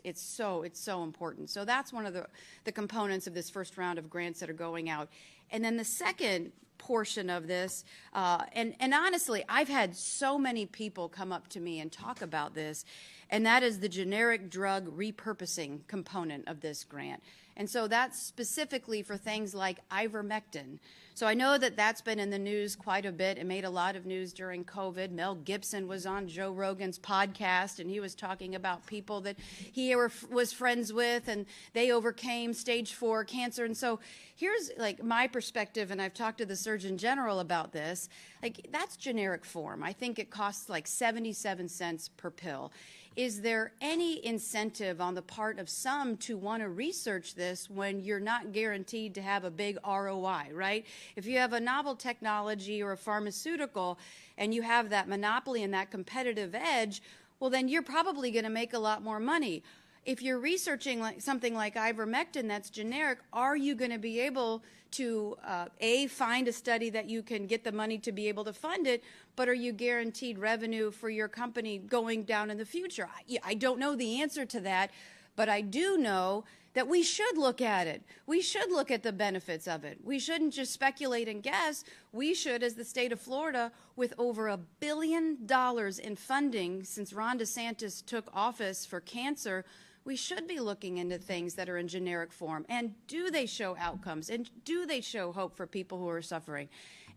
it's so important. So that's one of the components of this first round of grants that are going out. And then the second portion of this, and honestly, I've had so many people come up to me and talk about this, and that is the generic drug repurposing component of this grant. And so that's specifically for things like ivermectin. So I know that that's been in the news quite a bit. It made a lot of news during COVID. Mel Gibson was on Joe Rogan's podcast, and he was talking about people that he was friends with, and they overcame stage 4 cancer. And so here's like my perspective, and I've talked to the Surgeon General about this. Like, that's generic form. I think it costs like 77 cents per pill. Is there any incentive on the part of some to want to research this when you're not guaranteed to have a big ROI, right? If you have a novel technology or a pharmaceutical and you have that monopoly and that competitive edge, well, then you're probably going to make a lot more money. If you're researching something like ivermectin that's generic, are you going to be able to, A, find a study that you can get the money to be able to fund it, but are you guaranteed revenue for your company going down in the future? I don't know the answer to that, but I do know that we should look at it. We should look at the benefits of it. We shouldn't just speculate and guess. We should, as the state of Florida, with over $1 billion in funding since Ron Desantis took office for cancer, we should be looking into things that are in generic form. And do they show outcomes? And do they show hope for people who are suffering?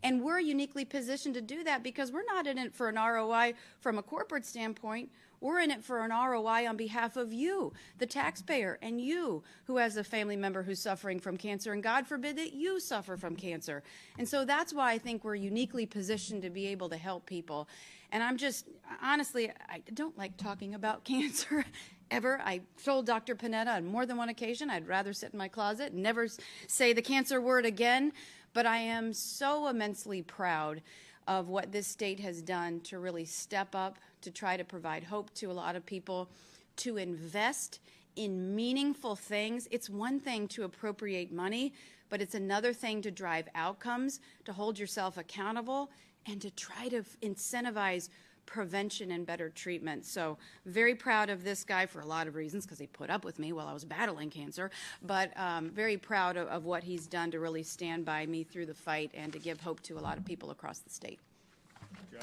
And we're uniquely positioned to do that because we're not in it for an ROI from a corporate standpoint. We're in it for an ROI on behalf of you, the taxpayer, and you who has a family member who's suffering from cancer, and God forbid that you suffer from cancer. And so that's why I think we're uniquely positioned to be able to help people. And I'm just, honestly, I don't like talking about cancer ever. I told Dr. Panetta on more than one occasion I'd rather sit in my closet and never say the cancer word again. But I am so immensely proud of what this state has done to really step up, to try to provide hope to a lot of people, to invest in meaningful things. It's one thing to appropriate money, but it's another thing to drive outcomes, to hold yourself accountable, and to try to incentivize prevention and better treatment. So very proud of this guy for a lot of reasons, because he put up with me while I was battling cancer, but very proud of what he's done to really stand by me through the fight and to give hope to a lot of people across the state. Joe?